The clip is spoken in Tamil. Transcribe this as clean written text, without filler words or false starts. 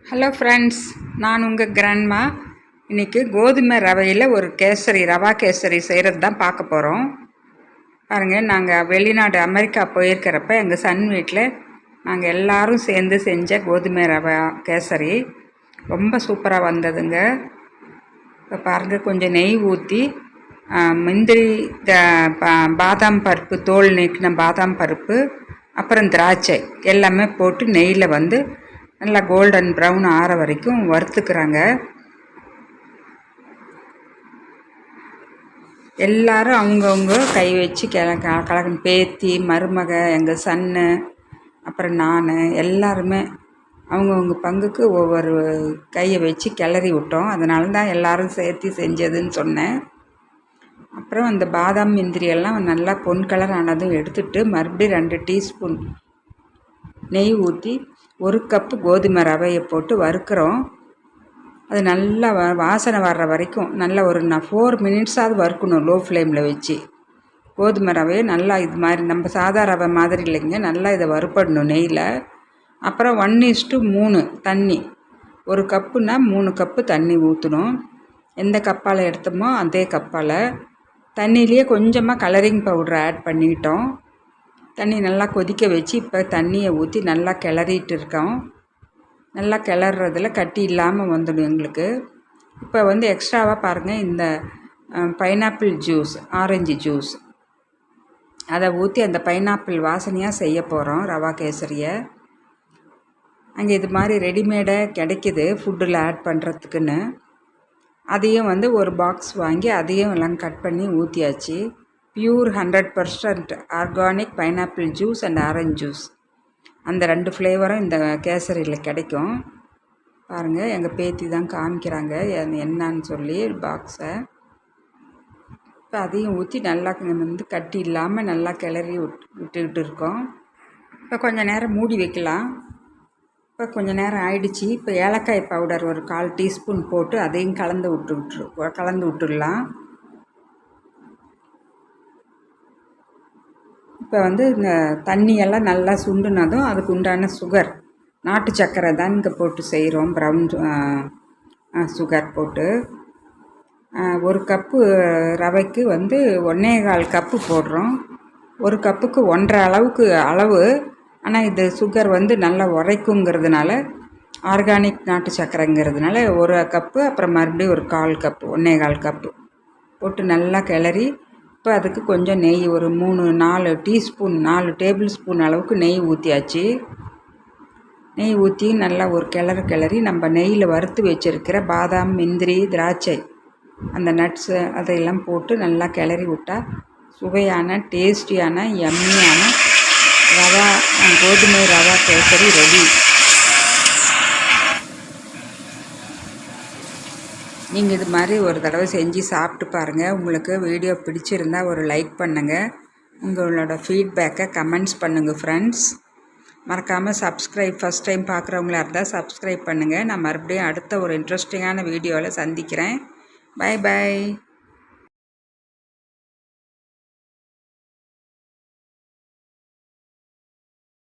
ஹலோ ஃப்ரெண்ட்ஸ், நான் உங்கள் கிராண்ட்மா. இன்றைக்கி கோதுமை ரவையில் ஒரு கேசரி, ரவா கேசரி செய்கிறது தான் பார்க்க போகிறோம். பாருங்கள், நாங்கள் வெளிநாடு அமெரிக்கா போயிருக்கிறப்ப எங்கள் சன் வீட்டில் நாங்கள் எல்லோரும் சேர்ந்து செஞ்ச கோதுமை ரவா கேசரி ரொம்ப சூப்பராக வந்ததுங்க. இப்போ பாருங்கள், கொஞ்சம் நெய் ஊற்றி முந்திரி, பாதாம் பருப்பு, தோல் நீக்கின பாதாம் பருப்பு, அப்புறம் திராட்சை எல்லாமே போட்டு நெய்யில் நல்லா கோல்டன் ப்ரௌன் ஆற வரைக்கும் வறுத்துக்கிறாங்க. எல்லாரும் அவங்கவுங்க கை வச்சு கலக்கணும். பேத்தி, மருமக, எங்கள் சன்னு, அப்புறம் நான் எல்லாருமே அவங்கவுங்க பங்குக்கு ஒவ்வொரு கையை வச்சு கிளறி விட்டோம். அதனால தான் எல்லோரும் சேர்த்து செஞ்சதுன்னு சொன்னேன். அப்புறம் அந்த பாதாம் முந்திரியெல்லாம் நல்லா பொன் கலர் ஆனதும் எடுத்துகிட்டு மறுபடியும் 2 டீஸ்பூன் நெய் ஊற்றி 1 கப்பு கோதுமை ரவையை போட்டு வறுக்கிறோம். அது நல்லா வாசனை வர்ற வரைக்கும் நல்லா ஒரு 4 மினிட்ஸாவது வறுக்கணும், லோ ஃப்ளேமில் வச்சு. கோதுமை ரவையை நல்லா இது மாதிரி நம்ம சாதா ரவை மாதிரி இல்லைங்க, நல்லா இதை வறுப்படணும் நெய்யில். அப்புறம் 1:3 தண்ணி, 1 கப்புனா 3 கப்பு தண்ணி ஊற்றணும். எந்த கப்பால் எடுத்தோமோ அதே கப்பால் தண்ணியிலேயே கொஞ்சமாக கலரிங் பவுடர் ஆட் பண்ணிக்கிட்டோம். தண்ணி நல்லா கொதிக்க வச்சு இப்போ தண்ணியை ஊற்றி நல்லா கிளறிட்டு இருக்கோம். நல்லா கிளறதில் கட்டி இல்லாமல் வந்துடும் எங்களுக்கு. இப்போ எக்ஸ்ட்ராவாக பாருங்கள், இந்த பைனாப்பிள் ஜூஸ், ஆரஞ்சு ஜூஸ் அதை ஊற்றி அந்த பைனாப்பிள் வாசனையாக செய்ய போகிறோம் ரவா கேசரியை. அங்கே இது மாதிரி ரெடிமேடாக கிடைக்கிது ஃபுட்டில் ஆட் பண்ணுறதுக்குன்னு. அதையும் ஒரு பாக்ஸ் வாங்கி அதையும் எல்லாம் கட் பண்ணி ஊற்றியாச்சு. Pure 100% organic pineapple juice and orange juice, அந்த 2 ஃப்ளேவரும் இந்த கேசரியில் கிடைக்கும். பாருங்கள், எங்கள் பேத்தி தான் காமிக்கிறாங்க என்னான்னு சொல்லி பாக்ஸை. இப்போ அதையும் ஊற்றி நல்லா கட்டி இல்லாமல் நல்லா கிளறி விட்டுக்கிட்டு இருக்கோம். இப்போ கொஞ்சம் நேரம் மூடி வைக்கலாம். இப்போ கொஞ்சம் நேரம் ஆயிடுச்சு. இப்போ ஏலக்காய் பவுடர் ஒரு 1/4 டீஸ்பூன் போட்டு அதையும் கலந்து விட்டுடலாம். இப்போ இந்த தண்ணியெல்லாம் நல்லா சுண்டுனதும் அதுக்கு உண்டான சுகர், நாட்டு சர்க்கரை தான் இங்கே போட்டு செய்கிறோம். ப்ரௌன் சுகர் போட்டு 1 கப்பு ரவைக்கு 1.25 கப்பு போடுறோம். 1 கப்புக்கு 1.5 அளவு. ஆனால் இது சுகர் நல்லா உரைக்குங்கிறதுனால, ஆர்கானிக் நாட்டு சர்க்கரைங்கிறதுனால 1 கப்பு, அப்புறம் மறுபடியும் ஒரு 1/4 கப்பு, 1.25 கப்பு போட்டு நல்லா கிளறி, இப்போ அதுக்கு கொஞ்சம் நெய், ஒரு 4 டேபிள் ஸ்பூன் அளவுக்கு நெய் ஊற்றியாச்சு. நெய் ஊற்றி நல்லா ஒரு கிளறி நம்ம நெய்யில் வறுத்து வச்சுருக்கிற பாதாம், முந்திரி, திராட்சை, அந்த நட்ஸு அதையெல்லாம் போட்டு நல்லா கிளறி விட்டால் சுவையான, டேஸ்டியான, யம்மியான கோதுமை ரவா கேசரி ரெடி. நீங்கள் இது மாதிரி ஒரு தடவை செஞ்சு சாப்பிட்டு பாருங்கள். உங்களுக்கு வீடியோ பிடிச்சிருந்தால் ஒரு லைக் பண்ணுங்கள். உங்களோட ஃபீட்பேக்கை கமெண்ட்ஸ் பண்ணுங்கள் ஃப்ரெண்ட்ஸ். மறக்காமல் சப்ஸ்கிரைப், ஃபஸ்ட் டைம் பார்க்குறவங்களா இருந்தால் சப்ஸ்கிரைப் பண்ணுங்கள். நான் மறுபடியும் அடுத்த ஒரு இன்ட்ரெஸ்டிங்கான வீடியோவில் சந்திக்கிறேன். பை.